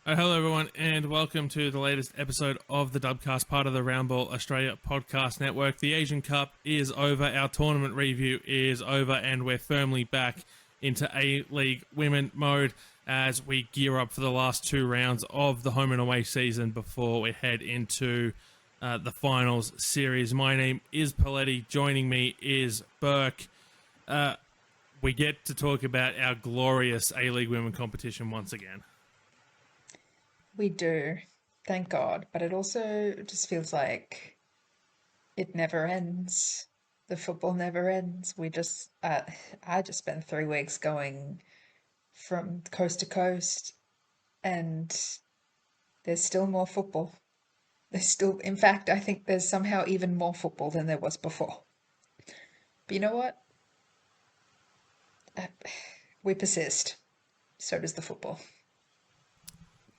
Hello, everyone, and welcome to the latest episode of the Dubcast, part of the Roundball Australia Podcast Network. The Asian Cup is over, our tournament review is over, and we're firmly back into A-League women mode as we gear up for the last two rounds of the home and away season before we head into the finals series. My name is Poletti. Joining me is Burke. We get to talk about our glorious A-League women competition once again. We do, thank God. But it also just feels like it never ends. The football never ends. I just spent 3 weeks going from coast to coast, and there's still more football. In fact, I think there's somehow even more football than there was before. But you know what? We persist. So does the football.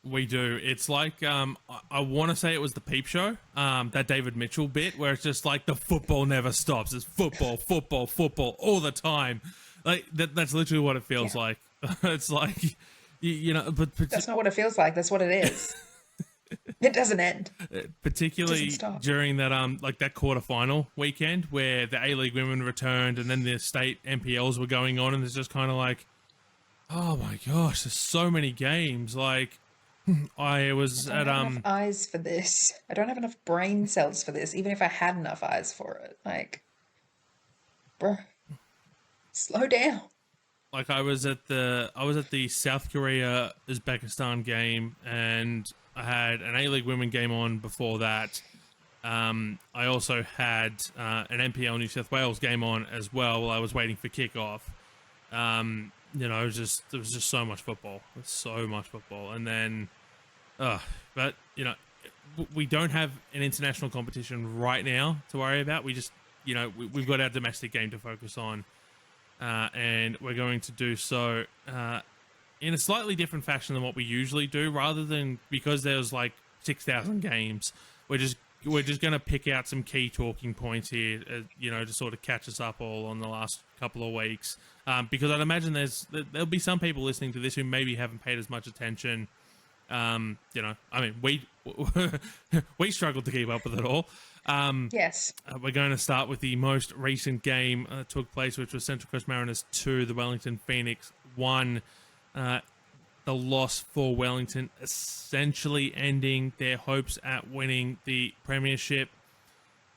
We do. It's like, I want to say it was the Peep Show, that David Mitchell bit, where it's just like the football never stops. It's football, football, football all the time. Like that's literally what it feels like. It's like, but that's not what it feels like. That's what it is. It doesn't end. Particularly during that that quarterfinal weekend where the A-League women returned and then the state NPLs were going on, and it's just kind of like, oh my gosh, there's so many games. Like, I don't have enough eyes for this. I don't have enough brain cells for this, even if I had enough eyes for it. Like, bro, slow down. Like, I was at the South Korea Uzbekistan game, and I had an A-League women game on before that. I also had an NPL New South Wales game on as well while I was waiting for kickoff. There was just so much football. And then, but we don't have an international competition right now to worry about. We just, we've got our domestic game to focus on, and we're going to do so in a slightly different fashion than what we usually do. Rather than, because there's like 6,000 games, we're just going to pick out some key talking points here, to sort of catch us up all on the last couple of weeks. Because I'd imagine there'll be some people listening to this who maybe haven't paid as much attention. We struggled to keep up with it all. Yes. We're going to start with the most recent game that took place, which was Central Coast Mariners 2, the Wellington Phoenix 1. The loss for Wellington essentially ending their hopes at winning the premiership.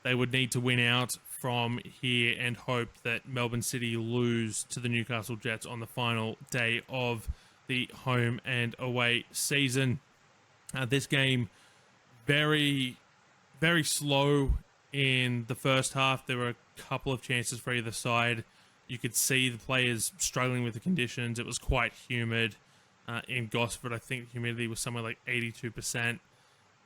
They would need to win out from here and hope that Melbourne City lose to the Newcastle Jets on the final day of the home and away season. This game, very, very slow in the first half. There were a couple of chances for either side. You could see the players struggling with the conditions. It was quite humid in Gosford. I think the humidity was somewhere like 82%.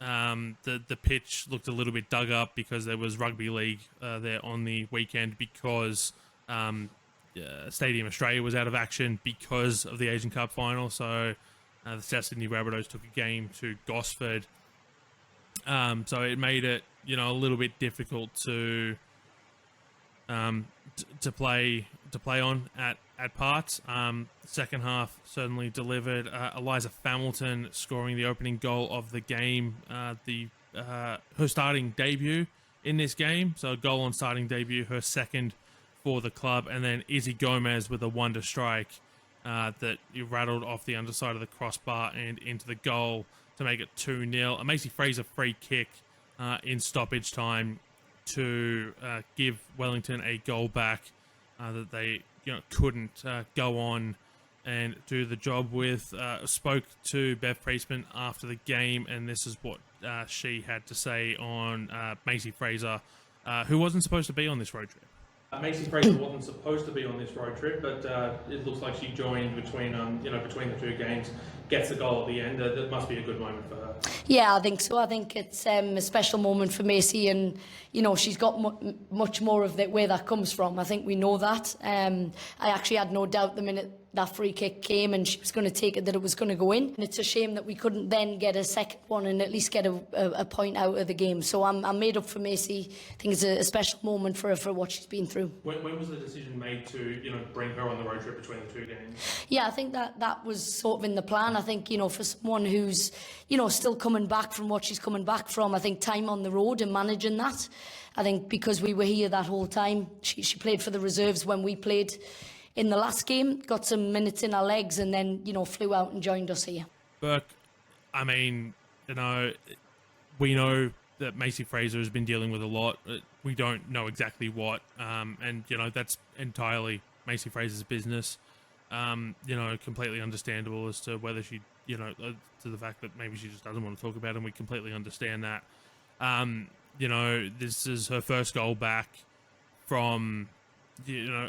The pitch looked a little bit dug up because there was rugby league there on the weekend, because Stadium Australia was out of action because of the Asian Cup final. So the South Sydney Rabbitohs took a game to Gosford. So it made it, a little bit difficult to play on at parts. Second half certainly delivered. Eliza Hamilton scoring the opening goal of the game, her starting debut in this game. So a goal on starting debut, her second for the club, and then Izzy Gomez with a wonder strike that rattled off the underside of the crossbar and into the goal to make it 2-0. A Macy Fraser free kick in stoppage time to give Wellington a goal back that they couldn't go on and do the job with. Spoke to Bev Priestman after the game, and this is what she had to say on Macy Fraser, who wasn't supposed to be on this road trip. Macy Fraser wasn't supposed to be on this road trip, but it looks like she joined between the two games, gets the goal at the end. That must be a good moment for her. Yeah, I think so. I think it's a special moment for Macy, and she's got much more of where that comes from. I think we know that. I actually had no doubt the minute that free kick came and she was going to take it, that it was going to go in. And it's a shame that we couldn't then get a second one and at least get a point out of the game. So I'm made up for Macy. I think it's a special moment for her for what she's been through. When was the decision made to, bring her on the road trip between the two games? Yeah, I think that was sort of in the plan. I think, for someone who's, still coming back from what she's coming back from, I think time on the road and managing that. I think because we were here that whole time, she played for the reserves when we played in the last game, got some minutes in our legs, and then, flew out and joined us here. Burke, I mean, we know that Macy Fraser has been dealing with a lot. We don't know exactly what, and, that's entirely Macy Fraser's business. Completely understandable as to whether she, to the fact that maybe she just doesn't want to talk about it, and we completely understand that. This is her first goal back from,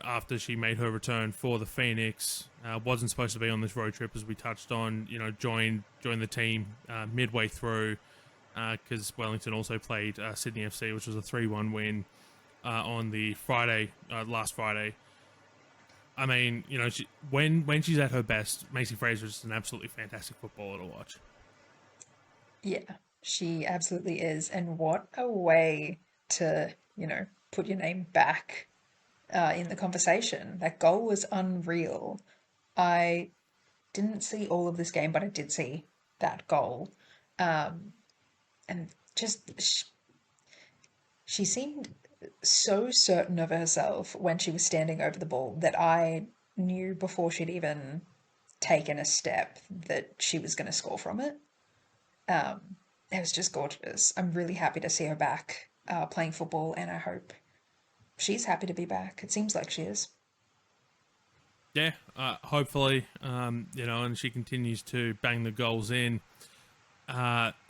after she made her return for the Phoenix. Wasn't supposed to be on this road trip, as we touched on, joined the team midway through, because Wellington also played Sydney FC, which was a 3-1 win on the Friday, last Friday. I mean, when she's at her best, Macy Fraser is an absolutely fantastic footballer to watch. Yeah, she absolutely is. And what a way to, put your name back in the conversation. That goal was unreal. I didn't see all of this game, but I did see that goal. And just, she seemed so certain of herself when she was standing over the ball that I knew before she'd even taken a step that she was going to score from it. It was just gorgeous. I'm really happy to see her back playing football, and I hope she's happy to be back. It seems like she is. Yeah, hopefully, and she continues to bang the goals in.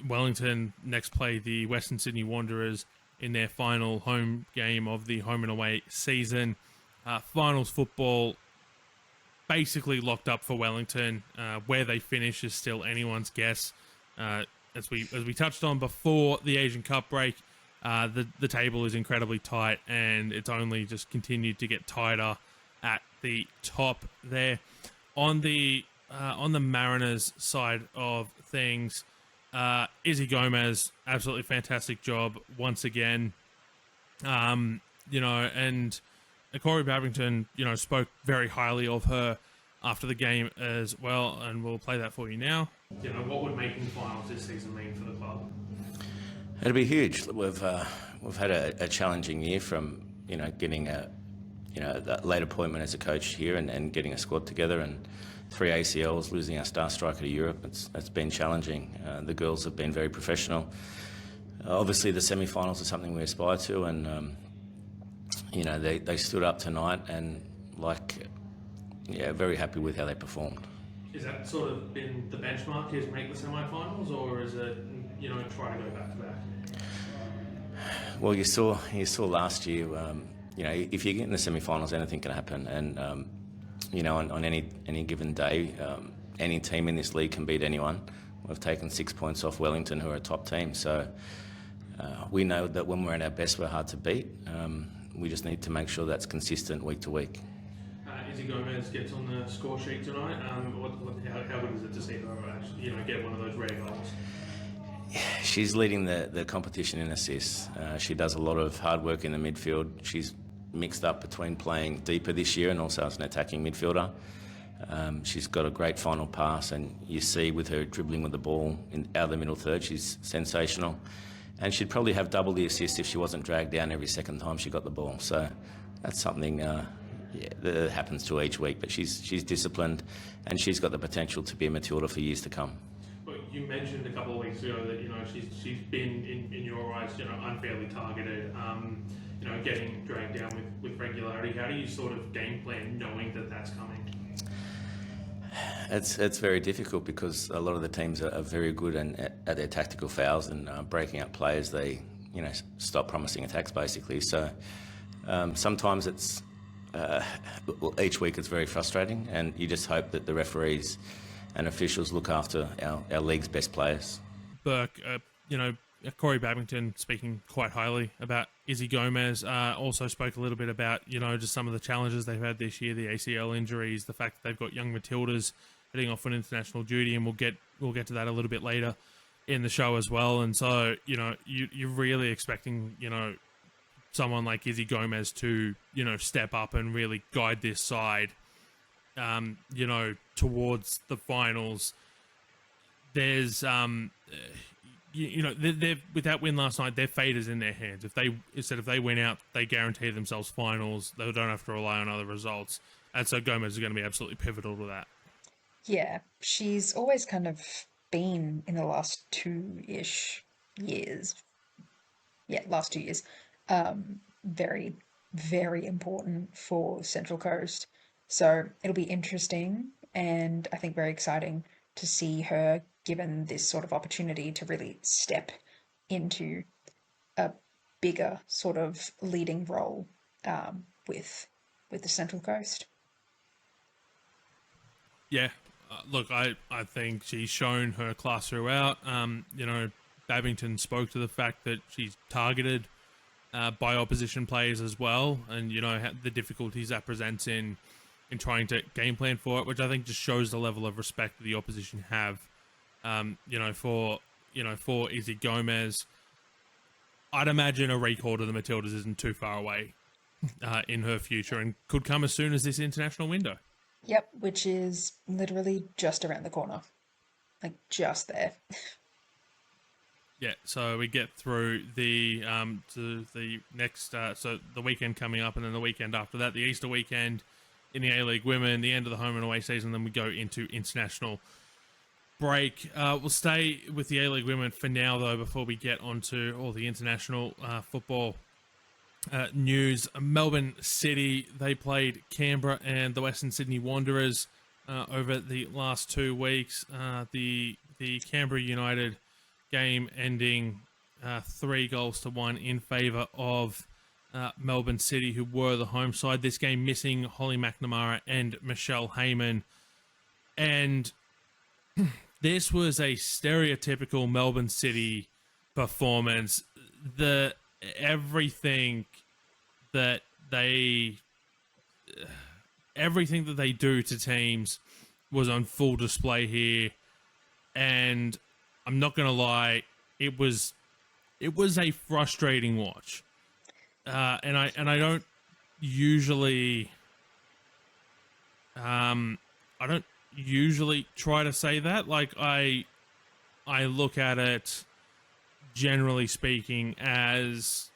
Wellington next play the Western Sydney Wanderers in their final home game of the home and away season. Finals football basically locked up for Wellington. Where they finish is still anyone's guess. As we touched on before the Asian Cup break, the table is incredibly tight, and it's only just continued to get tighter at the top there. On the Mariners side of things, Izzy Gomez, absolutely fantastic job once again. And Corey Babington, spoke very highly of her after the game as well, and we'll play that for you now. What would making the finals this season mean for the club? It'll be huge. We've had a challenging year from getting that late appointment as a coach here and getting a squad together, and 3 ACLs, losing our star striker to Europe. It's been challenging. The girls have been very professional. Obviously, the semi-finals are something we aspire to, and they stood up tonight, and very happy with how they performed. Is that sort of been the benchmark, is make the semi-finals, or is it, try to go back to back? Well, you saw last year, if you get in the semi-finals, anything can happen, and on any given day, any team in this league can beat anyone. We've taken 6 points off Wellington, who are a top team, so we know that when we're at our best, we're hard to beat. We just need to make sure that's consistent week to week. Izzy Gomez gets on the score sheet tonight. How good is it to see her actually, get one of those rare goals? She's leading the competition in assists. She does a lot of hard work in the midfield. She's mixed up between playing deeper this year and also as an attacking midfielder. She's got a great final pass, and you see with her dribbling with the ball out of the middle third, she's sensational. And she'd probably have double the assists if she wasn't dragged down every second time she got the ball. So that's something that happens to her each week. But she's disciplined, and she's got the potential to be a Matilda for years to come. Well, you mentioned a couple of weeks ago that she's been in your eyes unfairly targeted. Getting dragged down with regularity. How do you sort of game plan knowing that that's coming? It's very difficult because a lot of the teams are very good at their tactical fouls and breaking up players. They stop promising attacks basically. So sometimes it's each week it's very frustrating, and you just hope that the referees and officials look after our league's best players. Burke, Corey Babington speaking quite highly about Izzy Gomez also spoke a little bit about, just some of the challenges they've had this year, the ACL injuries, the fact that they've got young Matildas heading off on international duty, and we'll get to that a little bit later in the show as well. And so, you're really expecting, someone like Izzy Gomez to, step up and really guide this side, towards the finals. There's, they've with that win last night, their fate is in their hands. If they win out, they guarantee themselves finals. They don't have to rely on other results. And so Gomez is going to be absolutely pivotal to that. Yeah, she's always kind of been in the last 2-ish years. Yeah, last 2 years. Very, very important for Central Coast. So it'll be interesting and I think very exciting to see her given this sort of opportunity to really step into a bigger sort of leading role with the Central Coast. Yeah, look, I think she's shown her class throughout. Babington spoke to the fact that she's targeted by opposition players as well, and the difficulties that presents in trying to game plan for it, which I think just shows the level of respect that the opposition have. For Izzy Gomez, I'd imagine a recall to the Matildas isn't too far away in her future, and could come as soon as this international window. Yep, which is literally just around the corner, like just there. Yeah, so we get through to the next, so the weekend coming up, and then the weekend after that, the Easter weekend in the A-League Women, the end of the home and away season, then we go into international break. We'll stay with the A-League Women for now, though, before we get onto all the international football news. Melbourne City, they played Canberra and the Western Sydney Wanderers over the last 2 weeks. The Canberra United game ending 3-1 in favour of Melbourne City, who were the home side. This game missing Holly McNamara and Michelle Heyman. And this was a stereotypical Melbourne City performance. Everything that they do to teams was on full display here, and I'm not gonna lie, it was a frustrating watch. And I don't usually try to say that. Like, I look at it, generally speaking, as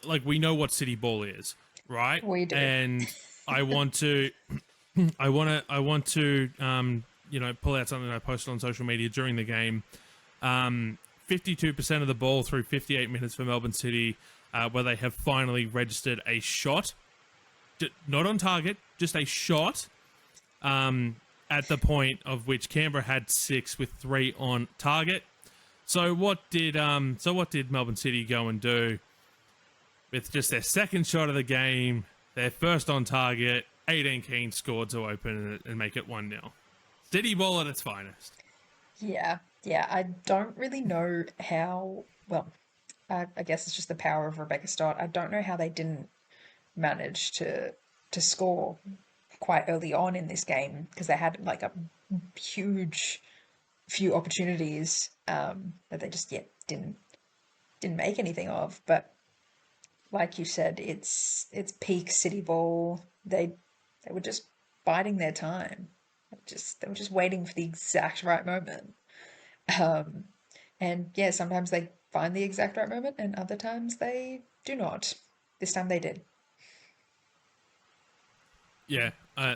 like, we know what City Ball is, right? We do. And I want to pull out something I posted on social media during the game. 52% of the ball through 58 minutes for Melbourne City, where they have finally registered a shot, not on target, just a shot. At the point of which Canberra had 6 with 3 on target. So what did Melbourne City go and do with just their second shot of the game, their first on target? 18 Keane scored to open it and make it 1-0. City Ball at its finest. Yeah. I don't really know how. Well, I guess it's just the power of Rebecca Stott. I don't know how they didn't manage to score quite early on in this game, because they had like a huge few opportunities that they just didn't make anything of. But like you said, it's peak City Ball. They were just biding their time. They were just waiting for the exact right moment. And yeah, sometimes they find the exact right moment, and other times they do not. This time they did. Yeah,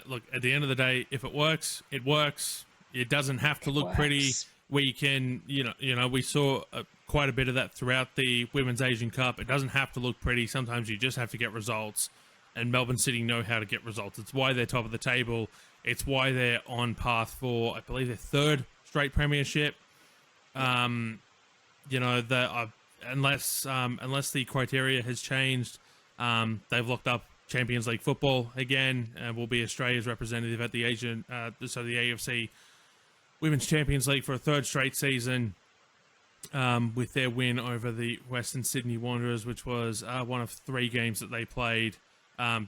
look, at the end of the day, if it works, it works. It doesn't have to look pretty. We can, we saw quite a bit of that throughout the Women's Asian Cup. It doesn't have to look pretty. Sometimes you just have to get results, and Melbourne City know how to get results. It's why they're top of the table. It's why they're on path for, I believe, their 3rd straight premiership. Unless the criteria has changed, they've locked up Champions League football again, and will be Australia's representative at the the AFC Women's Champions League for a 3rd straight season. with their win over the Western Sydney Wanderers, which was one of 3 games that they played,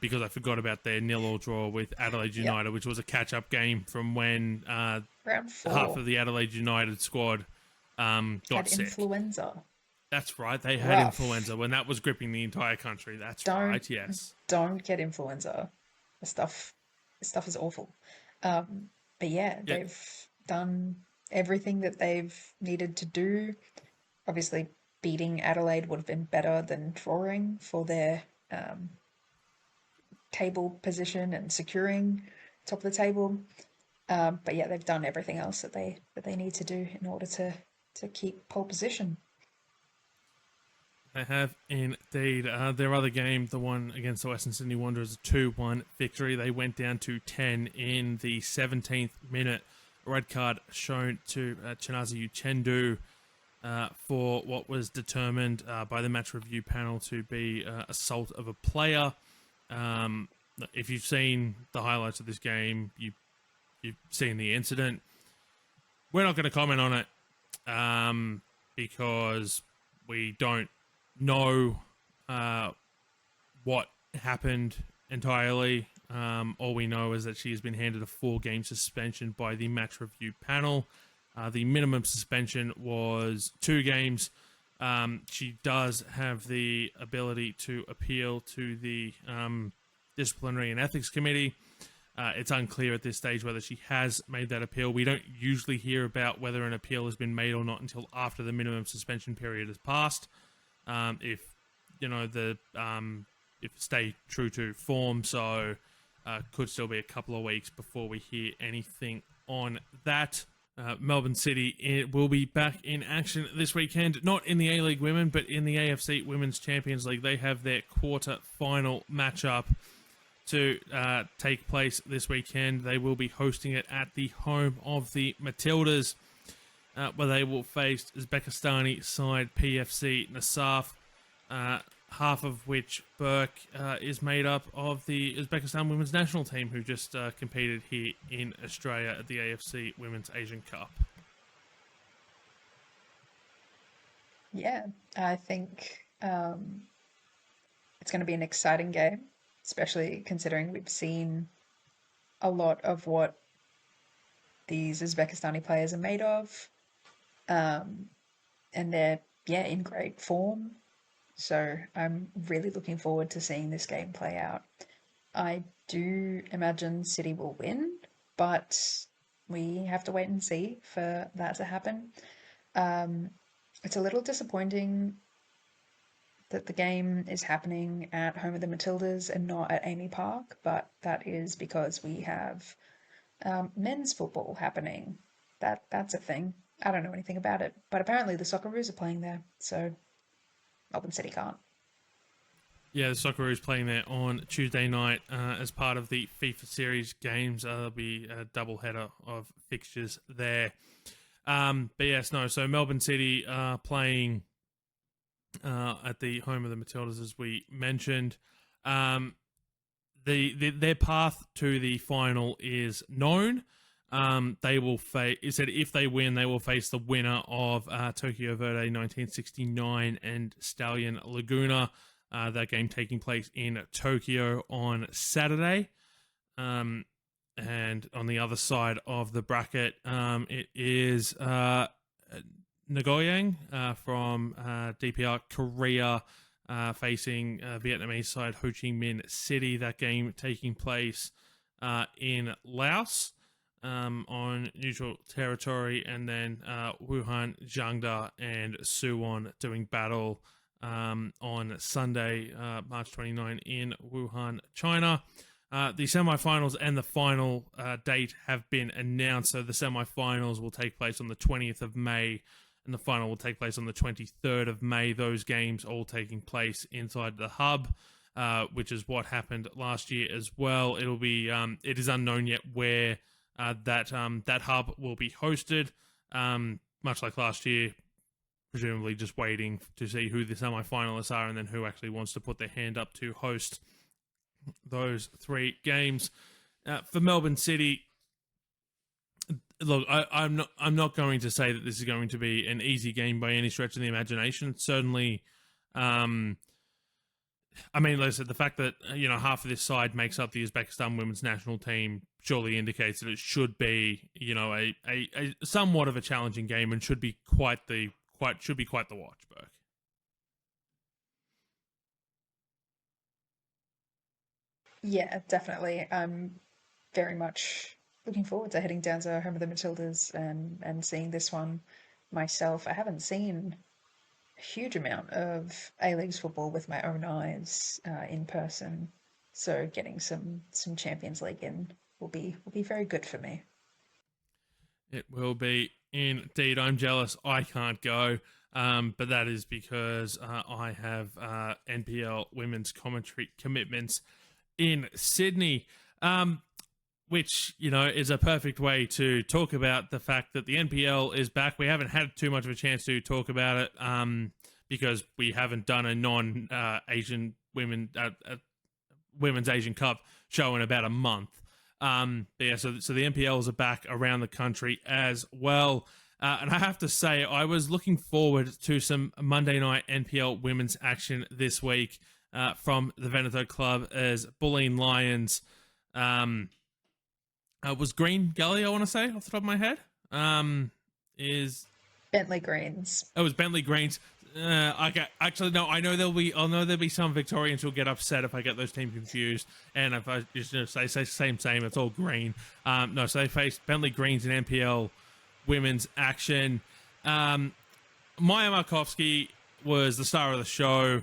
because I forgot about their 0-0 draw with Adelaide United, which was a catch-up game from when Round 4 half of the Adelaide United squad got had sick. Influenza. That's right, they had Rough. influenza when that was gripping the entire country. That's Don't- right, yes. Don't get influenza. This stuff is awful. But yeah, they've done everything that they've needed to do. Obviously, beating Adelaide would have been better than drawing for their table position and securing top of the table. But yeah, they've done everything else that they need to do in order to keep pole position. They have indeed. Their other game, the one against the Western Sydney Wanderers, a 2-1 victory. They went down to 10 in the 17th minute. Red card shown to Chinazi Uchendu for what was determined by the match review panel to be assault of a player. If you've seen the highlights of this game, you've seen the incident. We're not going to comment on it because we don't know what happened entirely. All we know is that she has been handed a 4-game suspension by the match review panel. The minimum suspension was 2 games. She does have the ability to appeal to the Disciplinary and Ethics Committee. It's unclear at this stage whether she has made that appeal. We don't usually hear about whether an appeal has been made or not until after the minimum suspension period has passed. If stay true to form, so could still be a couple of weeks before we hear anything on that. Melbourne City will be back in action this weekend, not in the A-League Women, but in the AFC Women's Champions League. They have their quarter-final matchup to take place this weekend. They will be hosting it at the home of the Matildas, where they will face Uzbekistani side PFC Nasaf, half of which Burke is made up of the Uzbekistan women's national team, who just competed here in Australia at the AFC Women's Asian Cup. Yeah, I think it's going to be an exciting game, especially considering we've seen a lot of what these Uzbekistani players are made of. And they're, in great form. So I'm really looking forward to seeing this game play out. I do imagine City will win, but we have to wait and see for that to happen. It's a little disappointing that the game is happening at home of the Matildas and not at Amy Park, but that is because we have men's football happening. That's a thing. I don't know anything about it, but apparently the Socceroos are playing there, so Melbourne City can't. Yeah, the Socceroos playing there on Tuesday night as part of the FIFA Series games. There'll be a double header of fixtures there. But yes, no. So Melbourne City are playing at the home of the Matildas, as we mentioned. Their path to the final is known. They will face. It said if they win, they will face the winner of Tokyo Verde 1969 and Stallion Laguna. That game taking place in Tokyo on Saturday. And on the other side of the bracket, it is Nagoyang from DPR Korea facing Vietnamese side Ho Chi Minh City. That game taking place in Laos. On neutral territory, and then Wuhan, Jiangda, and Suwon doing battle on Sunday, March 29 in Wuhan, China. The semi-finals and the final date have been announced, so the semi-finals will take place on the 20th of May, and the final will take place on the 23rd of May. Those games all taking place inside the hub, which is what happened last year as well. It'll be it is unknown yet where that hub will be hosted, much like last year, presumably just waiting to see who the semi-finalists are and then who actually wants to put their hand up to host those 3 games. For Melbourne City, look, I'm not going to say that this is going to be an easy game by any stretch of the imagination. Certainly, I mean, like I said, the fact that half of this side makes up the Uzbekistan women's national team surely indicates that it should be a somewhat of a challenging game and should be quite the watch, Burke. Yeah, definitely. I'm very much looking forward to heading down to home of the Matildas and seeing this one myself. I haven't seen a huge amount of A-Leagues football with my own eyes in person, so getting some Champions League in will be very good for me. It will be indeed. I'm jealous. I can't go, but that is because I have NPL women's commentary commitments in Sydney, which is a perfect way to talk about the fact that the NPL is back. We haven't had too much of a chance to talk about it because we haven't done a non-Asian women's Asian Cup show in about a month. But yeah, so the NPLs are back around the country as well. And I have to say, I was looking forward to some Monday night NPL women's action this week from the Veneto club as Bulleen Lions was Green Gully, I want to say, off the top of my head. Is Bentley Greens. Oh, it was Bentley Greens. Okay, actually, no. I know there'll be some Victorians who'll get upset if I get those teams confused, and if I just say same, it's all green. No, so they faced Bentley Greens in NPL women's action. Maya Markovsky was the star of the show.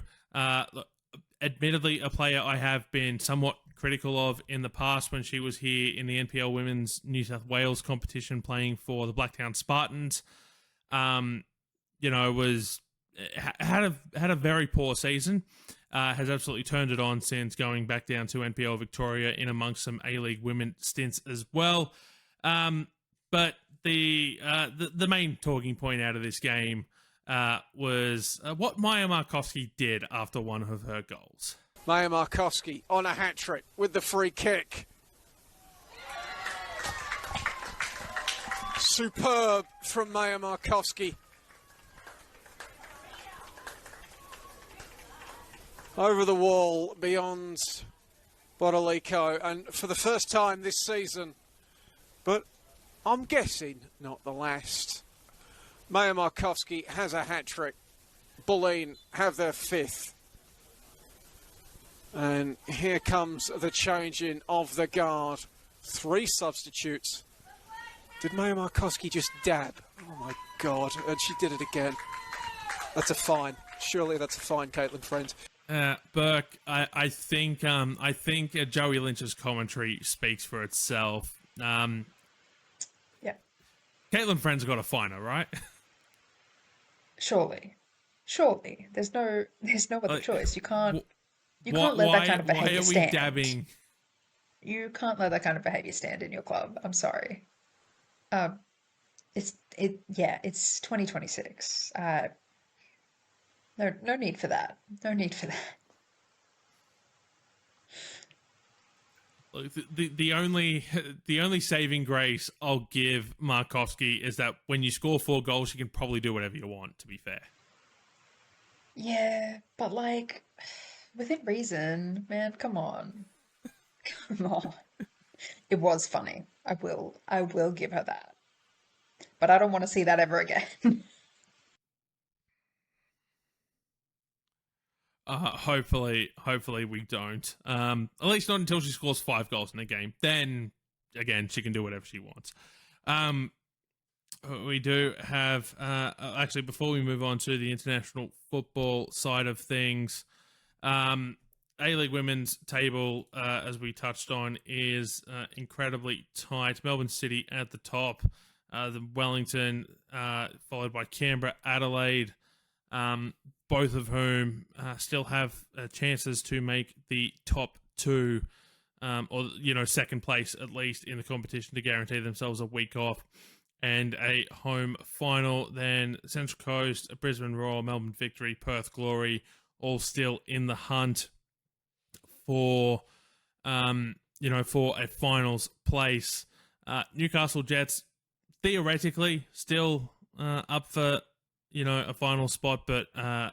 Admittedly, a player I have been somewhat critical of in the past when she was here in the NPL Women's New South Wales competition playing for the Blacktown Spartans. Was had a very poor season. Has absolutely turned it on since going back down to NPL Victoria in amongst some A-League women stints as well. But the main talking point out of this game was what Maya Markovsky did after one of her goals. Maya Markovsky on a hat-trick with the free kick. Superb from Maya Markovsky. Over the wall beyond Bodolico, and for the first time this season, but I'm guessing not the last, Maya Markovsky has a hat-trick. Bulleen have their fifth. And here comes the changing of the guard. 3 substitutes. Did Maya Markovsky just dab? Oh my God, and she did it again. That's a fine. Surely that's a fine, Caitlin Friend. Burke, I think Joey Lynch's commentary speaks for itself. Yeah. Caitlin Friend's got a finer, right? Surely. There's no other choice. You can't let that kind of behavior stand. Why are we dabbing? You can't let that kind of behavior stand in your club. I'm sorry. It's 2026. No need for that. No need for that. Look, the only saving grace I'll give Markovsky is that when you score 4 goals, you can probably do whatever you want, to be fair. Yeah, but within reason, man, come on. Come on. It was funny. I will give her that. But I don't want to see that ever again. Hopefully we don't. At least not until she scores 5 goals in a game. Then, again, she can do whatever she wants. We do have, actually, before we move on to the international football side of things, A-League women's table, as we touched on, is incredibly tight. Melbourne City at the top, the Wellington, followed by Canberra, Adelaide, both of whom still have chances to make the top 2, or second place at least in the competition to guarantee themselves a week off and a home final. Then Central Coast, Brisbane Roar, Melbourne Victory, Perth Glory, all still in the hunt for for a finals place. Newcastle Jets theoretically still up for, a final spot, but a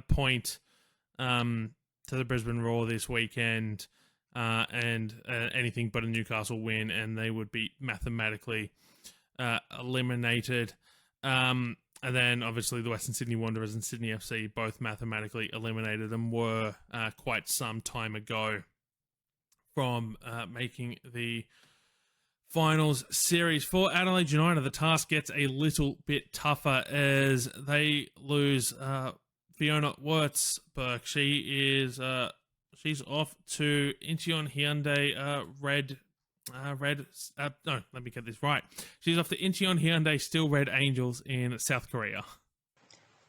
point to the Brisbane Roar this weekend, and anything but a Newcastle win, and they would be mathematically eliminated. And then, obviously, the Western Sydney Wanderers and Sydney FC both mathematically eliminated and were quite some time ago from making the finals series. For Adelaide United, the task gets a little bit tougher as they lose Fiona Burke. She's off to Incheon Hyundai no, let me get this right. She's off to Incheon Hyundai Still Red Angels in South Korea.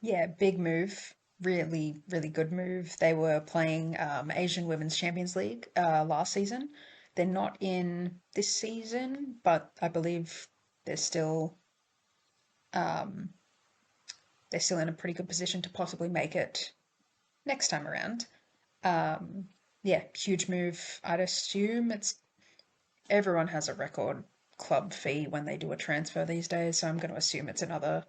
Yeah, big move. Really, really good move. They were playing Asian Women's Champions League last season. They're not in this season, but I believe they're still in a pretty good position to possibly make it next time around. Yeah, huge move. I'd assume everyone has a record club fee when they do a transfer these days, so I'm going to assume it's another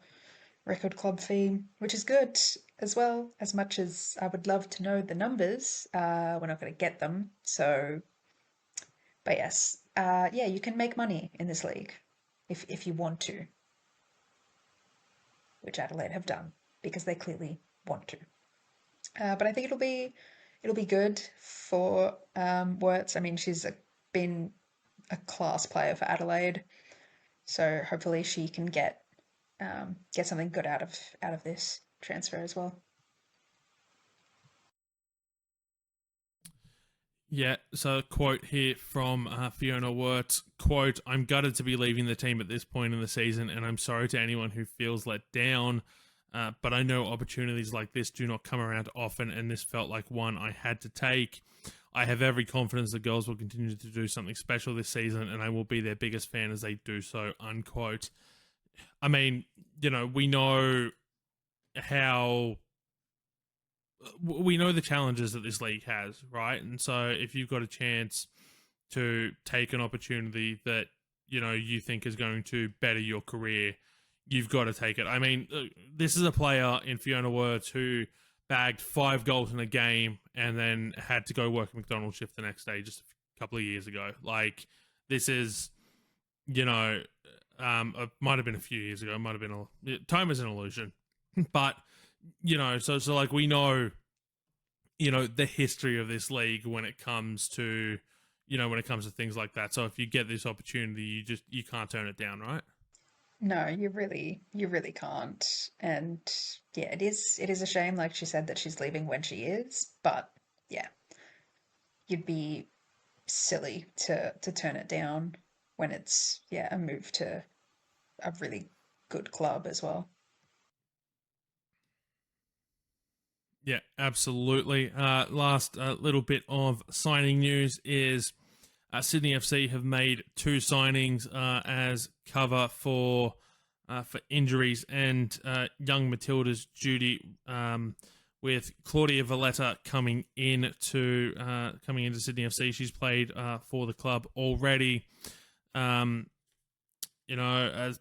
record club fee, which is good as well. As much as I would love to know the numbers, we're not going to get them. So, but yes, yeah, you can make money in this league if you want to, which Adelaide have done because they clearly want to. But I think it'll be good for Wirtz. I mean, she's been a class player for Adelaide, so hopefully she can get something good out of this transfer as well. Yeah, so a quote here from Fiona Wirtz, quote, "I'm gutted to be leaving the team at this point in the season, and I'm sorry to anyone who feels let down, but I know opportunities like this do not come around often, and this felt like one I had to take. I have every confidence the girls will continue to do something special this season, and I will be their biggest fan as they do so," unquote. I mean, we know the challenges that this league has, right? And so if you've got a chance to take an opportunity that, you think is going to better your career, you've got to take it. I mean, this is a player in Fiona Wirtz who bagged 5 goals in a game and then had to go work a McDonald's shift the next day just a couple of years ago. Like, this is, it might have been a few years ago. It might have been time is an illusion. But, so like we know, the history of this league when it comes to, things like that. So if you get this opportunity, you can't turn it down, right? No, you really can't. And yeah, it is a shame, like she said, that she's leaving when she is, but yeah, you'd be silly to turn it down when it's a move to a really good club as well. Yeah, absolutely. Last little bit of signing news is Sydney FC have made 2 signings as cover for injuries and young Matildas duty, with Claudia Valletta coming into Sydney FC. She's played for the club already. As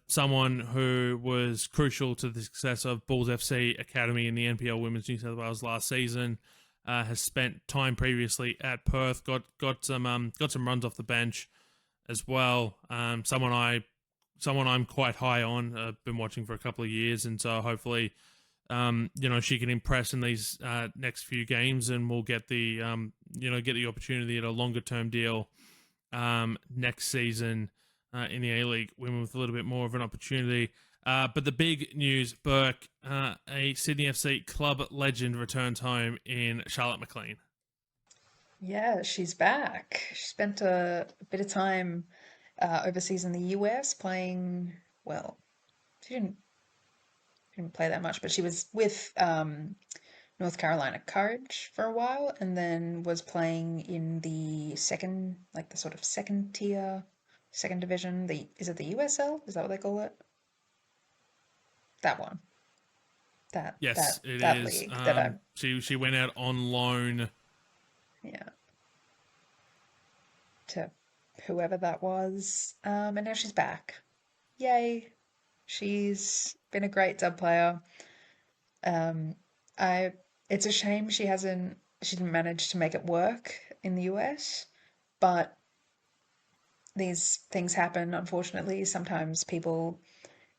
someone who was crucial to the success of Bulls FC Academy in the NPL Women's New South Wales last season, has spent time previously at Perth, got some runs off the bench as well. Someone I'm quite high on. I've been watching for a couple of years, and so hopefully, she can impress in these next few games, and we'll get the opportunity at a longer term deal next season. In the A-League, women with a little bit more of an opportunity. But the big news, Burke, a Sydney FC club legend returns home in Charlotte McLean. Yeah, she's back. She spent a bit of time overseas in the US playing, well, she didn't play that much, but she was with North Carolina Courage for a while, and then was playing in the second tier, second division. Is it the USL? Is that what they call it? That one. Yes, it that is. league that I She went out on loan. Yeah. To whoever that was. And now she's back. yay. She's been a great dub player. Um, I it's a shame she didn't manage to make it work in the US, but these things happen, unfortunately. Sometimes people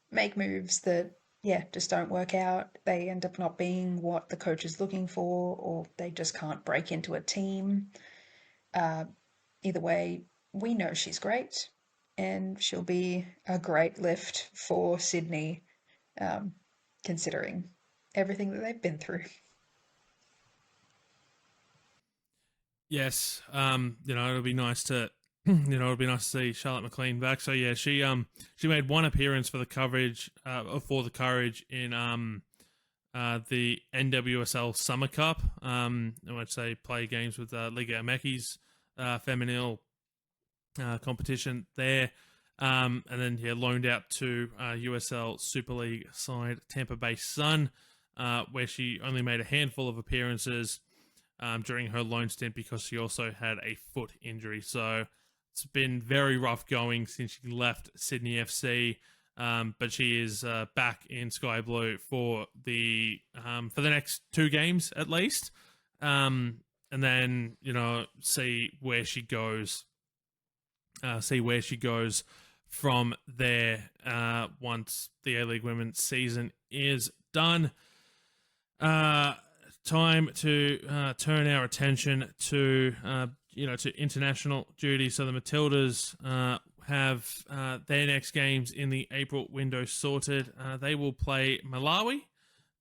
make moves that, yeah, just don't work out. They end up not being what the coach is looking for, or they just can't break into a team. Either way, we know she's great, and she'll be a great lift for Sydney, um, considering everything that they've been through. Yes, it'll be nice to, it'll be nice to see Charlotte McLean back. So yeah, she made one appearance for the coverage, for the Courage in the NWSL Summer Cup, in which they play games with Liga MX's feminine competition there, and then loaned out to USL Super League side Tampa Bay Sun, where she only made a handful of appearances during her loan stint because she also had a foot injury. So it's been very rough going since she left Sydney FC. But she is back in Sky Blue for the next 2 games at least, and then see where she goes. See where she goes from there once the A-League Women's season is done. Time to turn our attention to to international duty. So the Matildas have their next games in the April window sorted. They will play Malawi,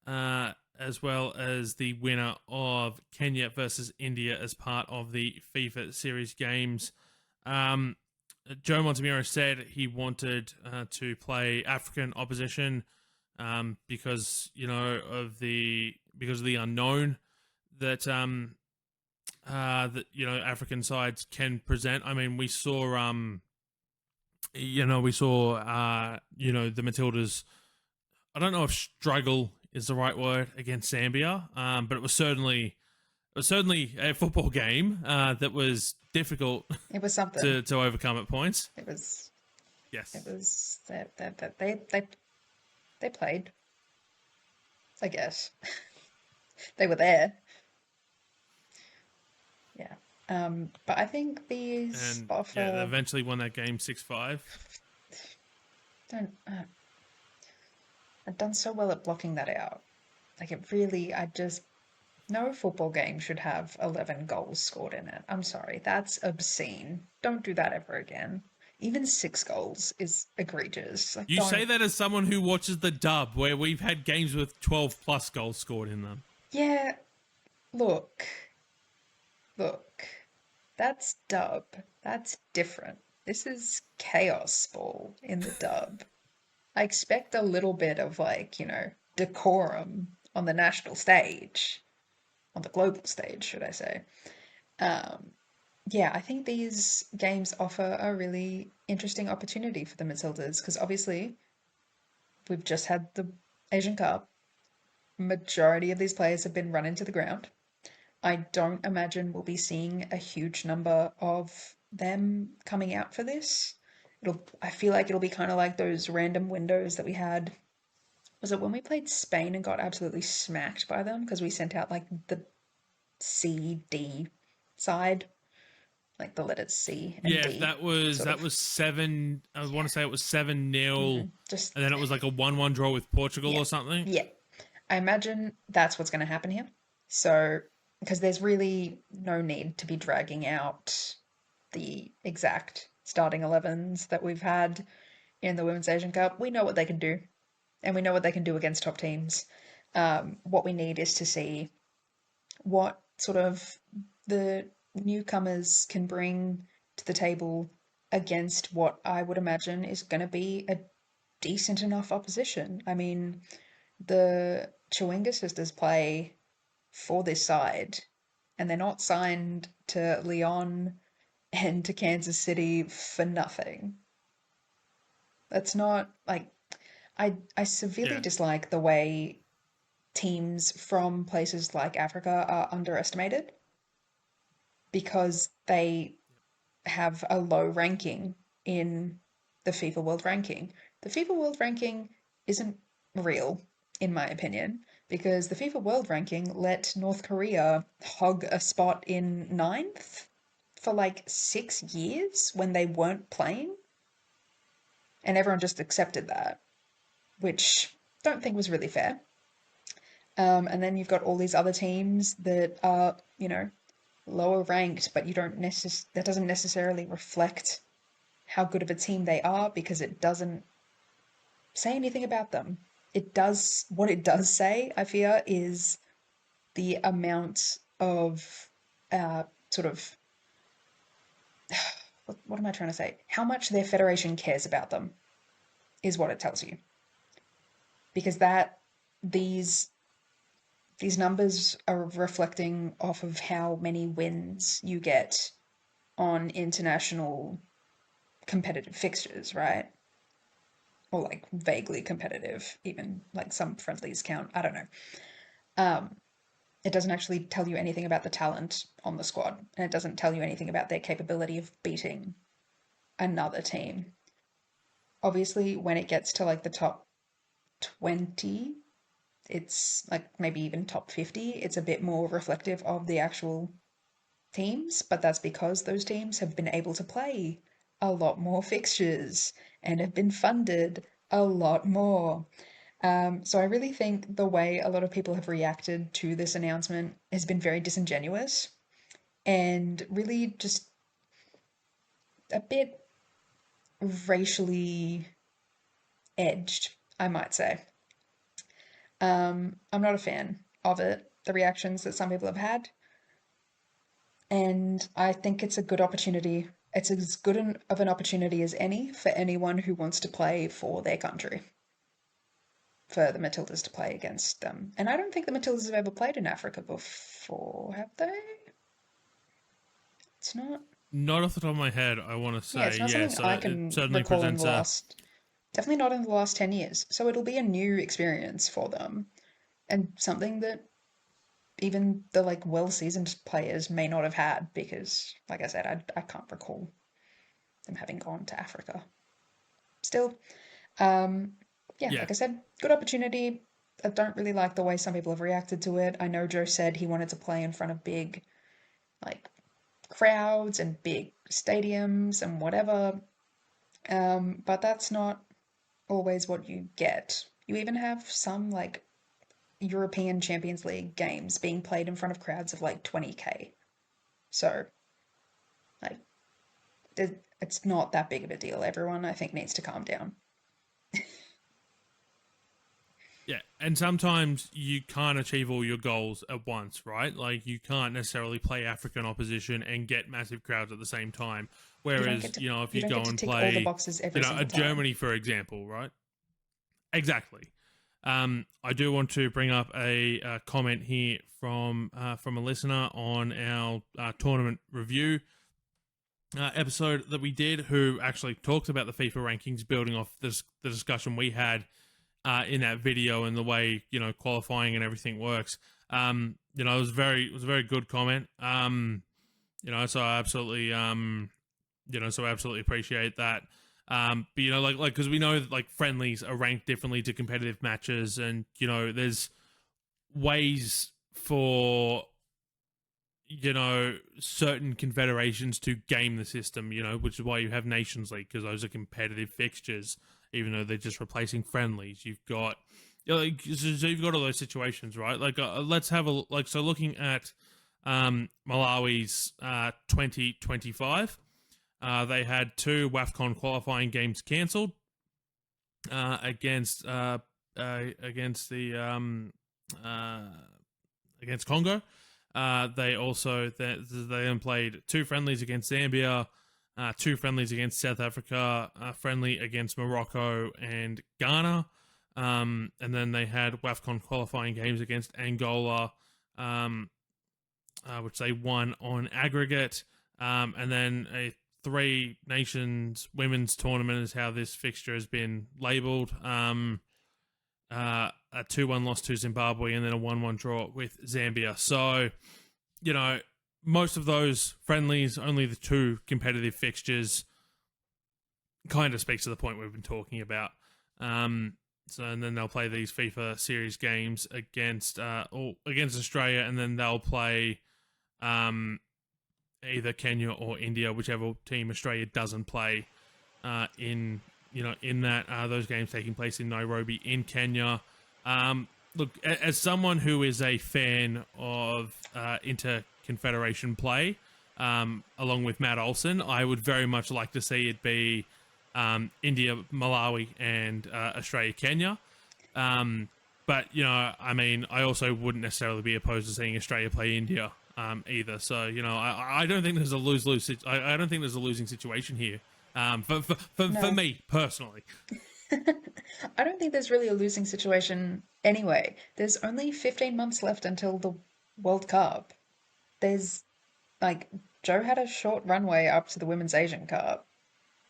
as well as the winner of Kenya versus India as part of the FIFA Series games. Joe Montemiro said he wanted to play African opposition because of the unknown that African sides can present. I mean, we saw the Matildas. I don't know if struggle is the right word against Zambia, but it was certainly a football game that was difficult. It was something to overcome at points. It was. Yes. It was that they played. I guess they were there. Yeah. But I think these And offer. yeah, they eventually won that game 6-5. I've done so well at blocking that out. Like no football game should have 11 goals scored in it. I'm sorry, that's obscene. Don't do that ever again. Even 6 goals is egregious. Like, You say that as someone who watches the dub, where we've had games with 12 plus goals scored in them. Yeah, look, that's dub. That's different. This is chaos ball in the dub. I expect a little bit of decorum on the national stage, on the global stage, should I say. Yeah, I think these games offer a really interesting opportunity for the Matildas because obviously we've just had the Asian Cup. Majority of these players have been run into the ground. I don't imagine we'll be seeing a huge number of them coming out for this. I feel like it'll be kind of like those random windows that we had. Was it when we played Spain and got absolutely smacked by them because we sent out the C, D side? Like the letters C and D. Yeah, that was 7. I want to say it was 7-0, and then it was like a 1-1 draw with Portugal or something. Yeah, I imagine that's what's going to happen here. So, because there's really no need to be dragging out the exact starting 11s that we've had in the Women's Asian Cup. We know what they can do, and we know what they can do against top teams. What we need is to see what sort of the newcomers can bring to the table against what I would imagine is going to be a decent enough opposition. I mean, the Chewinga sisters play for this side, and they're not signed to Lyon and to Kansas City for nothing. That's not I severely dislike the way teams from places like Africa are underestimated because they have a low ranking in the FIFA World Ranking. the FIFA World Ranking isn't real, in my opinion, because the FIFA World Ranking let North Korea hog a spot in 9th for like 6 years when they weren't playing. And everyone just accepted that, which I don't think was really fair. And then you've got all these other teams that are, lower ranked, but that doesn't necessarily reflect how good of a team they are because it doesn't say anything about them. What it does say, I fear, is the amount of sort of what am I trying to say? How much their federation cares about them is what it tells you. Because these numbers are reflecting off of how many wins you get on international competitive fixtures, right? Or like vaguely competitive, even like some friendlies count. I don't know. It doesn't actually tell you anything about the talent on the squad, and it doesn't tell you anything about their capability of beating another team. Obviously, when it gets to like the top 20, it's like maybe even top 50, it's a bit more reflective of the actual teams, but that's because those teams have been able to play a lot more fixtures and have been funded a lot more. So I really think the way a lot of people have reacted to this announcement has been very disingenuous and really just a bit racially edged, I might say. I'm not a fan of it, the reactions that some people have had. And I think it's a good opportunity. It's as good of an opportunity as any for anyone who wants to play for their country. For the Matildas to play against them. And I don't think the Matildas have ever played in Africa before, have they? It's not... Not off the top of my head, I want to say, yeah, it's not something so I can recall in the last... Definitely not in the last 10 years. So it'll be a new experience for them. And something that even the like well-seasoned players may not have had because, like I said, I can't recall them having gone to Africa. Still, like I said, good opportunity. I don't really like the way some people have reacted to it. I know Joe said he wanted to play in front of big, like, crowds and big stadiums and whatever, but that's not always what you get. You even have some, like, European Champions League games being played in front of crowds of, like, 20k. So, like, it's not that big of a deal. Everyone, I think, needs to calm down. Yeah, and sometimes you can't achieve all your goals at once, right? Like, you can't necessarily play African opposition and get massive crowds at the same time. Whereas, if you go and play, all the boxes every single time. Germany, for example, right? Exactly. I do want to bring up a comment here from a listener on our tournament review episode that we did, who actually talks about the FIFA rankings, building off the discussion we had in that video and the way qualifying and everything works. It was a very good comment. So I absolutely absolutely appreciate that. But because we know that like friendlies are ranked differently to competitive matches, and there's ways for certain confederations to game the system, which is why you have Nations League, because those are competitive fixtures, even though they're just replacing friendlies. You've got, so you've got all those situations, right? Like, let's have looking at Malawi's 2025, they had 2 WAFCON qualifying games cancelled against Congo. They then played 2 friendlies against Zambia, 2 friendlies against South Africa, a friendly against Morocco and Ghana, and then they had WAFCON qualifying games against Angola, which they won on aggregate, and then a 3 nations women's tournament is how this fixture has been labelled. A 2-1 loss to Zimbabwe, and then a 1-1 draw with Zambia. So, most of those friendlies, only the 2 competitive fixtures, kind of speaks to the point we've been talking about. So and then they'll play these FIFA series games against Australia, and then they'll play either Kenya or India, whichever team Australia doesn't play in that those games taking place in Nairobi in Kenya. Look, as someone who is a fan of inter-confederation play, along with Matt Olsen, I would very much like to see it be India, Malawi, and Australia, Kenya. But, I mean, I also wouldn't necessarily be opposed to seeing Australia play India either. So, I don't think there's a lose-lose. I don't think there's a losing situation here for me personally. I don't think there's really a losing situation anyway. There's only 15 months left until the World Cup. There's, Joe had a short runway up to the Women's Asian Cup.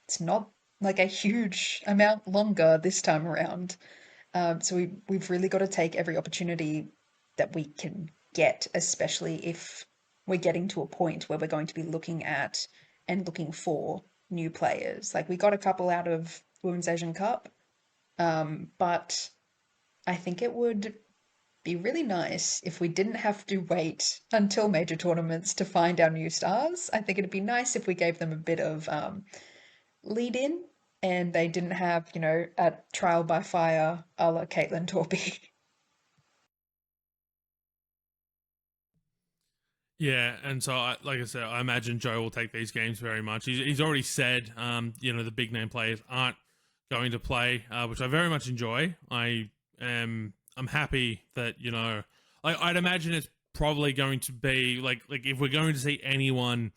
It's not like a huge amount longer this time around. So we've really got to take every opportunity that we can get, especially if we're getting to a point where we're going to be looking at and looking for new players. Like, we got a couple out of Women's Asian Cup, but I think it would be really nice if we didn't have to wait until major tournaments to find our new stars. I think it'd be nice if we gave them a bit of lead in, and they didn't have, a trial by fire a la Caitlin Torpy. Yeah, and so, like I said, I imagine Joe will take these games very much. He's already said, the big name players aren't going to play, which I very much enjoy. I'm happy that, I'd imagine it's probably going to be like if we're going to see anyone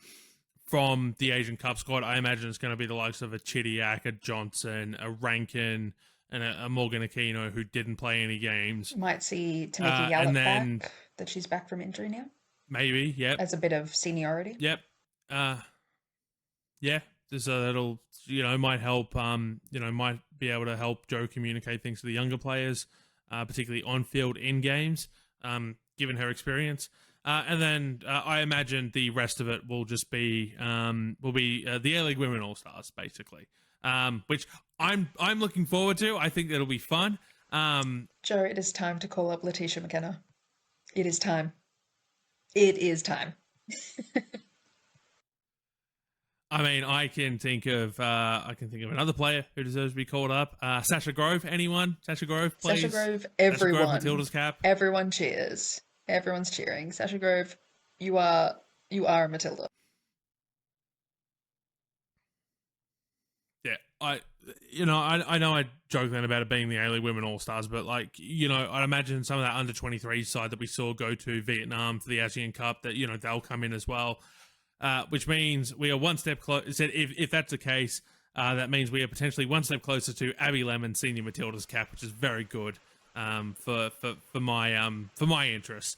from the Asian Cup squad, I imagine it's going to be the likes of a Chidiac, a Johnson, a Rankin, and a Morgan Aquino who didn't play any games. Might see Tamiki Yallop back, that she's back from injury now. Maybe, yep. As a bit of seniority. Yep. Yeah. So that'll, might help, might be able to help Joe communicate things to the younger players, particularly on-field in games, given her experience. And then I imagine the rest of it will just be, the A-League Women All-Stars, basically, which I'm looking forward to. I think that'll be fun. Joe, it is time to call up Letitia McKenna. It is time. It is time. I mean, I can think of another player who deserves to be called up. Sasha Grove, anyone? Sasha Grove, please. Sasha Grove, everyone. Sasha Grove, Matildas cap. Everyone cheers. Everyone's cheering. Sasha Grove, you are a Matilda. Yeah, I know I joke then about it being the A-League Women All-Stars, but I'd imagine some of that under-23 side that we saw go to Vietnam for the Asian Cup, that, they'll come in as well, which means we are one step closer. If that's the case, that means we are potentially one step closer to Abby Lemon Senior Matildas cap, which is very good for my interests,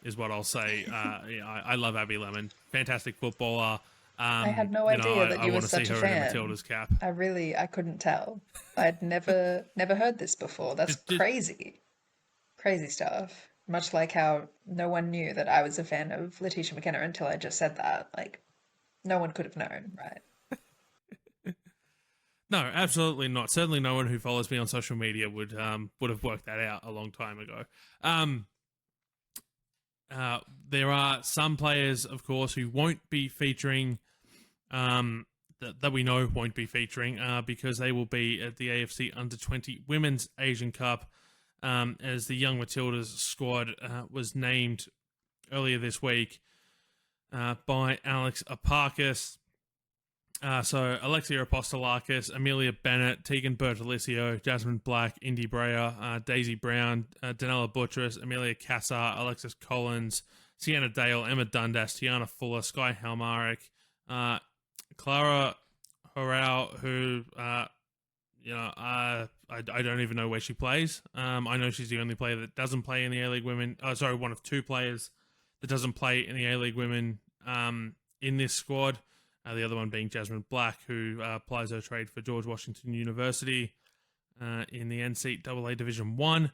is what I'll say. I love Abby Lemon, fantastic footballer. I had no idea that you were such a fan. Matildas cap. I couldn't tell. I'd never heard this before. That's crazy. Crazy stuff. Much like how no one knew that I was a fan of Letitia McKenna until I just said that. No one could have known, right? No, absolutely not. Certainly no one who follows me on social media would have worked that out a long time ago. There are some players, of course, who won't be featuring, that we know won't be featuring, because they will be at the AFC Under-20 Women's Asian Cup, as the Young Matildas squad was named earlier this week by Alex Apakis. So Alexia Apostolakis, Amelia Bennett, Tegan Bertolicio, Jasmine Black, Indy Brea, Daisy Brown, Danella Buttress, Amelia Cassar, Alexis Collins, Sienna Dale, Emma Dundas, Tiana Fuller, Sky Halmarick, Clara Horau, who, I don't even know where she plays. I know she's the only player that doesn't play in the A-League Women. One of two players that doesn't play in the A-League Women in this squad. The other one being Jasmine Black, who plies her trade for George Washington University in the NCAA Division 1.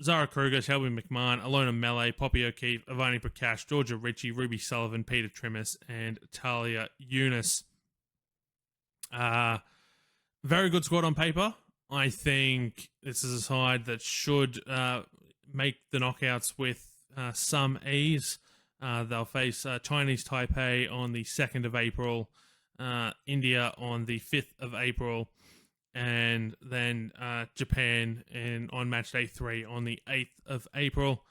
Zara Kruger, Shelby McMahon, Alona Melee, Poppy O'Keefe, Ivani Prakash, Georgia Ritchie, Ruby Sullivan, Peter Trimmis, and Talia Eunice. Very good squad on paper. I think this is a side that should make the knockouts with some ease. They'll face Chinese Taipei on the 2nd of April, India on the 5th of April, and then Japan on match day 3 on the 8th of April.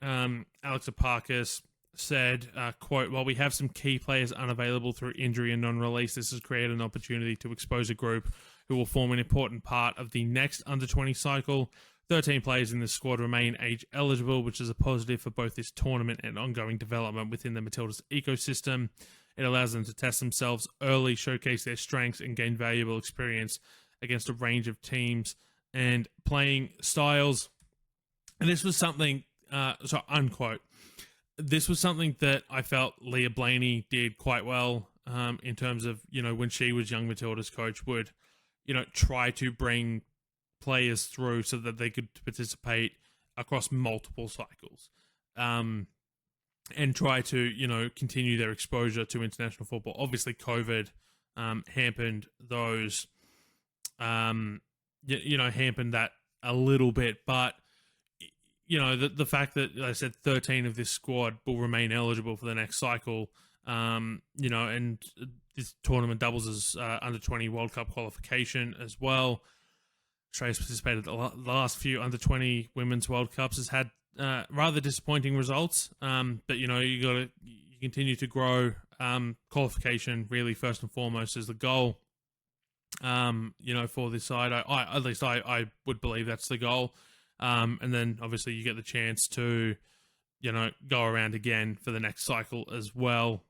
Alex Apakis said, quote, "While we have some key players unavailable through injury and non-release, this has created an opportunity to expose a group who will form an important part of the next under-20 cycle. 13 players in this squad remain age eligible, which is a positive for both this tournament and ongoing development within the Matildas ecosystem. It allows them to test themselves early, showcase their strengths, and gain valuable experience against a range of teams and playing styles." And this was something, so unquote, this was something that I felt Leah Blaney did quite well in terms of, when she was Young Matildas coach, would, try to bring players through so that they could participate across multiple cycles and try to, continue their exposure to international football. Obviously, COVID hampered those, hampered that a little bit, but the fact that, like I said, 13 of this squad will remain eligible for the next cycle, and this tournament doubles as under-20 World Cup qualification as well. Australia's participated in the last few under-20 Women's World Cups, has had rather disappointing results, but, you continue to grow. Qualification, really, first and foremost, is the goal, for this side. I would believe that's the goal. And then obviously you get the chance to, go around again for the next cycle as well,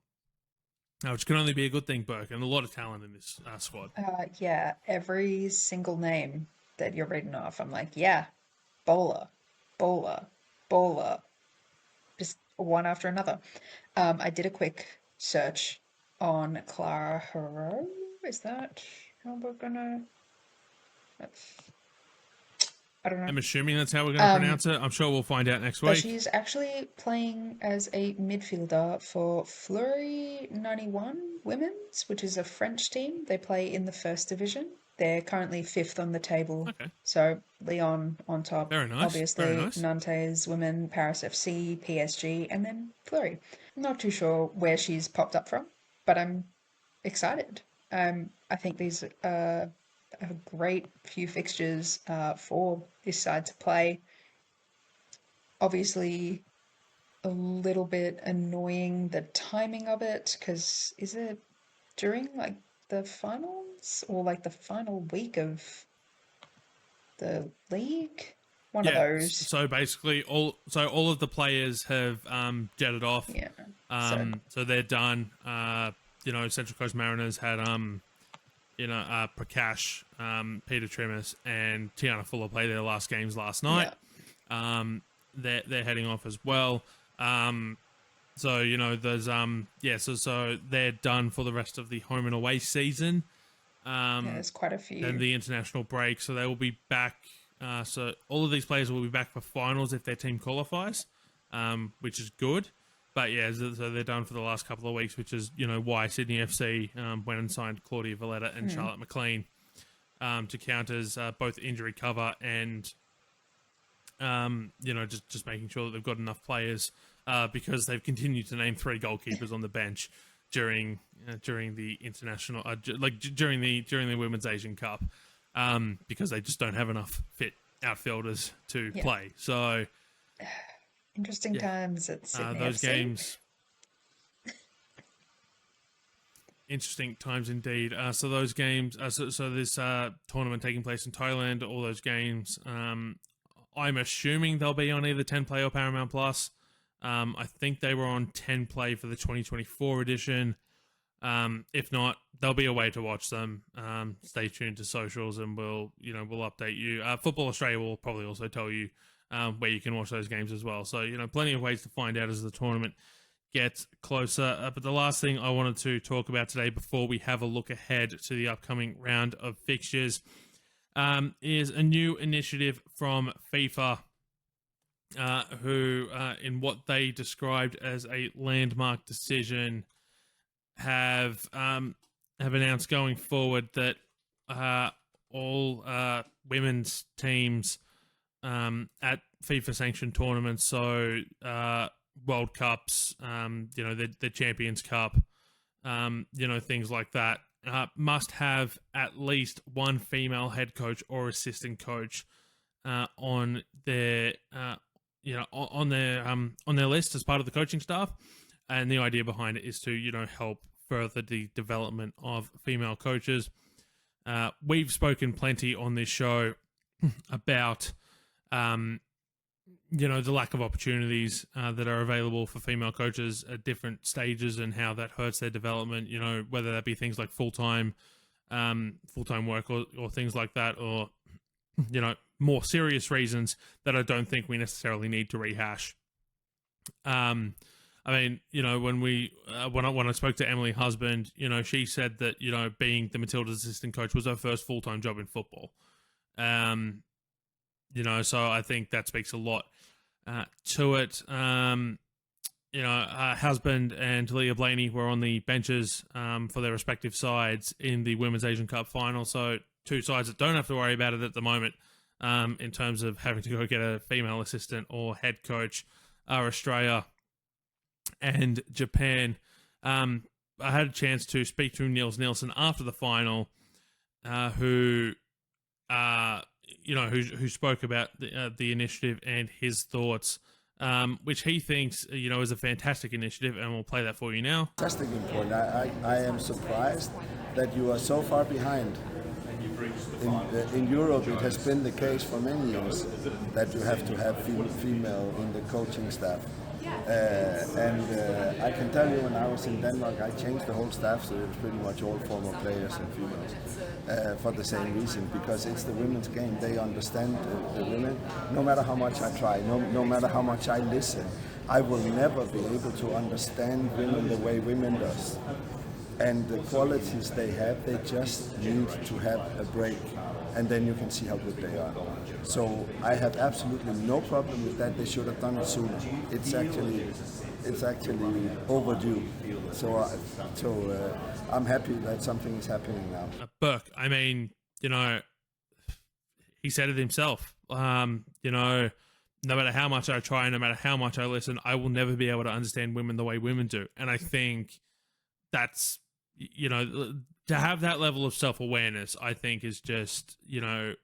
which can only be a good thing, Burke, and a lot of talent in this squad. Yeah, every single name that you're reading off, I'm like, yeah, bowler, just one after another. I did a quick search on Clara Hero. Is that how we're gonna? I don't know. I'm assuming that's how we're going to pronounce it. I'm sure we'll find out next week. She's actually playing as a midfielder for Fleury 91 Women's, which is a French team. They play in the first division. They're currently 5th on the table. Okay. So Lyon on top. Very nice. Obviously, Very nice. Nantes Women, Paris FC, PSG, and then Fleury. I'm not too sure where she's popped up from, but I'm excited. I think these a great few fixtures for this side to play. Obviously, a little bit annoying the timing of it, because is it during like the finals or like the final week of the league? One of those. So basically, all of the players have jetted off. Yeah. So they're done. Central Coast Mariners had Prakash, Peter Trimis, and Tiana Fuller play their last games last night. Yeah. They're heading off as well. There's so they're done for the rest of the home and away season. There's quite a few. And the international break, so they will be back. So all of these players will be back for finals if their team qualifies, which is good. But yeah, so they're done for the last couple of weeks, which is, why Sydney FC went and signed Claudia Valletta and Charlotte McLean to count as both injury cover and, just making sure that they've got enough players because they've continued to name 3 goalkeepers on the bench during the international, during the Women's Asian Cup because they just don't have enough fit outfielders to play. So. Interesting times at Sydney those FC. games. Interesting times indeed. So those games, so this tournament taking place in Thailand, all those games, I'm assuming they'll be on either 10 Play or Paramount Plus. I think they were on 10 Play for the 2024 edition. If not, there'll be a way to watch them. Stay tuned to socials and we'll update you. Football Australia will probably also tell you where you can watch those games as well. So, plenty of ways to find out as the tournament gets closer. But the last thing I wanted to talk about today before we have a look ahead to the upcoming round of fixtures is a new initiative from FIFA, who, in what they described as a landmark decision, have announced going forward that all women's teams at FIFA sanctioned tournaments, so World Cups, the Champions Cup, things like that, must have at least one female head coach or assistant coach on their on their list as part of the coaching staff. And the idea behind it is to help further the development of female coaches. We've spoken plenty on this show about the lack of opportunities that are available for female coaches at different stages and how that hurts their development, whether that be things like full-time work or things like that, or more serious reasons that I don't think we necessarily need to rehash. When I spoke to Emily Husband, she said that, being the Matildas assistant coach was her first full-time job in football. So I think that speaks a lot to it. Husband and Leah Blaney were on the benches for their respective sides in the Women's Asian Cup final. So two sides that don't have to worry about it at the moment in terms of having to go get a female assistant or head coach are Australia and Japan. I had a chance to speak to Niels Nielsen after the final, who spoke about the initiative and his thoughts, which he thinks is a fantastic initiative, and we'll play that for you now. Fantastic important. I am surprised that you are so far behind. In Europe, it has been the case for many years that you have to have female in the coaching staff. I can tell you, when I was in Denmark, I changed the whole staff, so it was pretty much all former players and females, for the same reason, because it's the women's game. They understand the women. No matter how much I try, no matter how much I listen, I will never be able to understand women the way women does. And the qualities they have, they just need to have a break, and then you can see how good they are. So I have absolutely no problem with that. They should have done it sooner. It's actually overdue. So I'm happy that something is happening now. Burke, he said it himself. No matter how much I try, no matter how much I listen, I will never be able to understand women the way women do. And I think that's, to have that level of self-awareness, I think is just, you